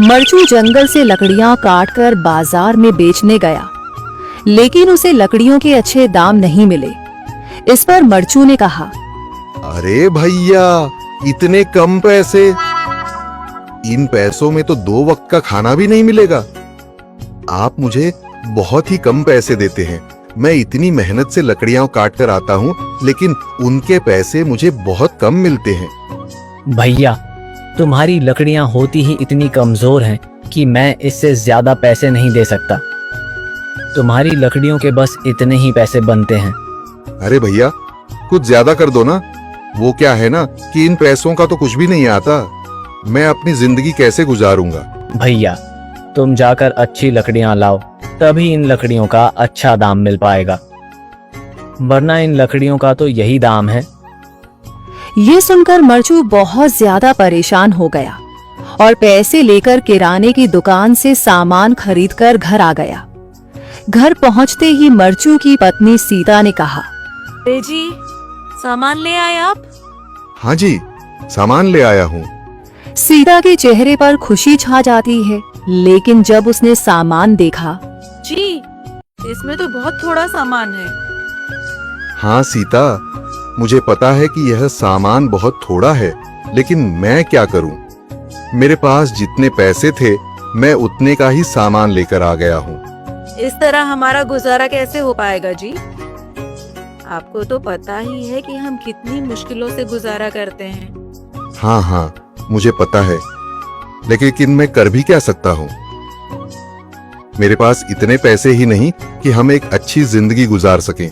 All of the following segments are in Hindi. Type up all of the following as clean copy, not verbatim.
मरचू जंगल से लकड़ियां काटकर बाजार में बेचने गया, लेकिन उसे लकड़ियों के अच्छे दाम नहीं मिले। इस पर मरचू ने कहा, अरे भैया, इतने कम पैसे? इन पैसों में तो 2 वक्त का खाना भी नहीं मिलेगा। आप मुझे बहुत ही कम पैसे देते हैं। मैं इतनी मेहनत से लकड़ियां काट कर आता हूँ, लेकिन उनके पैसे मुझे बहुत कम मिलते हैं। भैया, तुम्हारी लकड़ियां होती ही इतनी कमजोर हैं कि मैं इससे ज्यादा पैसे नहीं दे सकता। तुम्हारी लकड़ियों के बस इतने ही पैसे बनते हैं। अरे भैया, कुछ ज्यादा कर दो ना। वो क्या है ना कि इन पैसों का तो कुछ भी नहीं आता। मैं अपनी जिंदगी कैसे गुजारूंगा? भैया, तुम जाकर अच्छी लकड़ियां लाओ, तभी इन लकड़ियों का अच्छा दाम मिल पाएगा, वरना इन लकड़ियों का तो यही दाम है। ये सुनकर मरचू बहुत ज्यादा परेशान हो गया और पैसे लेकर किराने की दुकान से सामान खरीदकर घर आ गया। घर पहुंचते ही मरचू की पत्नी सीता ने कहा, अरे जी, सामान ले आए आप? हाँ जी, सामान ले आया हूँ। सीता के चेहरे पर खुशी छा जाती है, लेकिन जब उसने सामान देखा, जी, इसमें तो बहुत थोड़ा सामान है। हाँ सीता, मुझे पता है कि यह सामान बहुत थोड़ा है, लेकिन मैं क्या करूं? मेरे पास जितने पैसे थे, मैं उतने का ही सामान लेकर आ गया हूँ। इस तरह हमारा गुजारा कैसे हो पाएगा जी? आपको तो पता ही है कि हम कितनी मुश्किलों से गुजारा करते हैं। हाँ हाँ, मुझे पता है, लेकिन मैं कर भी क्या सकता हूँ? मेरे पास इतने पैसे ही नहीं कि हम एक अच्छी जिंदगी गुजार सकें।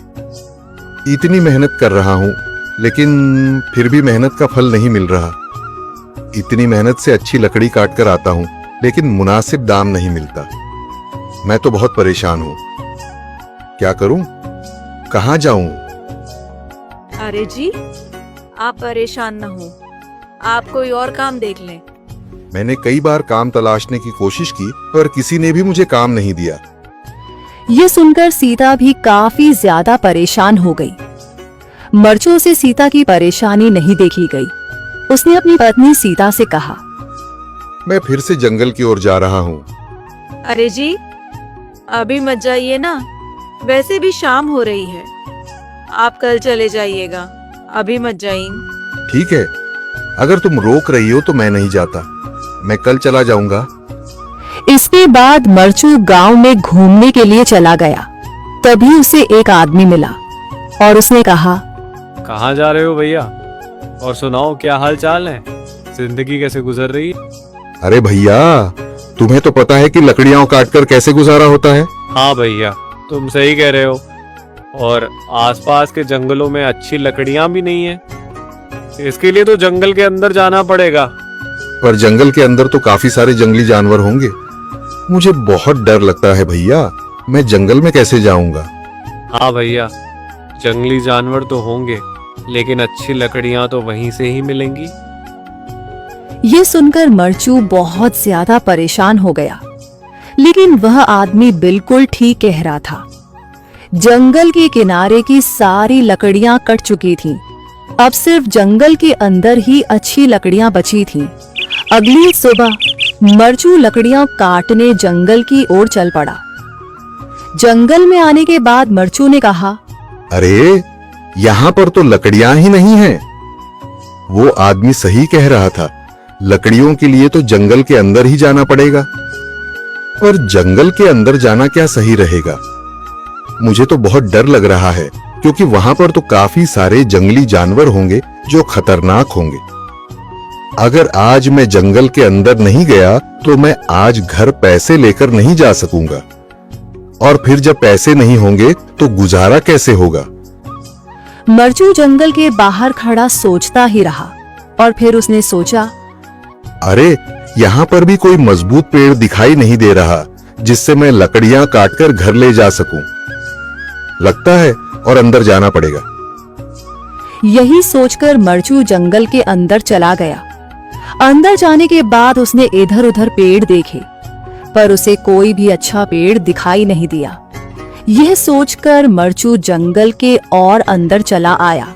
इतनी मेहनत कर रहा हूँ, लेकिन फिर भी मेहनत का फल नहीं मिल रहा। इतनी मेहनत से अच्छी लकड़ी काट कर आता हूँ, लेकिन मुनासिब दाम नहीं मिलता। मैं तो बहुत परेशान हूँ। क्या करूँ? कहाँ जाऊँ? अरे जी, आप परेशान न हो, आप कोई और काम देख लें। मैंने कई बार काम तलाशने की कोशिश की, पर किसी ने भी मुझे काम नहीं दिया। ये सुनकर सीता भी काफी ज्यादा परेशान हो गई। मरचू से सीता की परेशानी नहीं देखी गई। उसने अपनी पत्नी सीता से कहा, मैं फिर से जंगल की ओर जा रहा हूँ। अरे जी, अभी मत जाइए ना, वैसे भी शाम हो रही है। आप कल चले जाइएगा, अभी मत जाइए। ठीक है, अगर तुम रोक रही हो तो मैं नहीं जाता। मैं कल चला जाऊंगा। इसके बाद मरचू गांव में घूमने के लिए चला गया। तभी उसे एक आदमी मिला और उसने कहा, कहाँ जा रहे हो भैया? और सुनाओ, क्या हाल चाल है? जिंदगी कैसे गुजर रही है? अरे भैया, तुम्हें तो पता है कि लकड़ियां काटकर कैसे गुजारा होता है। हाँ भैया, तुम सही कह रहे हो। और आसपास के जंगलों में अच्छी लकड़ियां भी नहीं है। इसके लिए तो जंगल के अंदर जाना पड़ेगा। पर जंगल के अंदर तो काफी सारे जंगली जानवर होंगे। मुझे बहुत डर लगता है भैया, मैं जंगल में कैसे जाऊंगा? हाँ भैया, जंगली जानवर तो होंगे, लेकिन अच्छी लकड़ियां तो वहीं से ही मिलेंगी। ये सुनकर मरचू बहुत ज्यादा परेशान हो गया, लेकिन वह आदमी बिल्कुल ठीक कह रहा था। जंगल के किनारे की सारी लकड़ियां कट चुकी थीं। अब सिर्फ जंगल के अंदर ही अच्छी लकड़ियां बची थीं। अगली सुबह मरचू लकड़ियां काटने जंगल की ओर चल पड़ा। जंगल में आने के बाद मरचू ने कहा, अरे, यहाँ पर तो लकड़ियां ही नहीं हैं। वो आदमी सही कह रहा था, लकड़ियों के लिए तो जंगल के अंदर ही जाना पड़ेगा। और जंगल के अंदर जाना क्या सही रहेगा? मुझे तो बहुत डर लग रहा है, क्योंकि वहां पर तो काफी सारे जंगली जानवर होंगे जो खतरनाक होंगे। अगर आज मैं जंगल के अंदर नहीं गया तो मैं आज घर पैसे लेकर नहीं जा सकूंगा, और फिर जब पैसे नहीं होंगे तो गुजारा कैसे होगा? मरचू जंगल के बाहर खड़ा सोचता ही रहा और फिर उसने सोचा, अरे, यहाँ पर भी कोई मजबूत पेड़ दिखाई नहीं दे रहा जिससे मैं लकड़ियां काटकर घर ले जा सकूं। लगता है और अंदर जाना पड़ेगा। यही सोचकर मरचू जंगल के अंदर चला गया। अंदर जाने के बाद उसने इधर उधर पेड़ देखे, पर उसे कोई भी अच्छा पेड़ दिखाई नहीं दिया। यह सोचकर मरचू जंगल के और अंदर चला आया।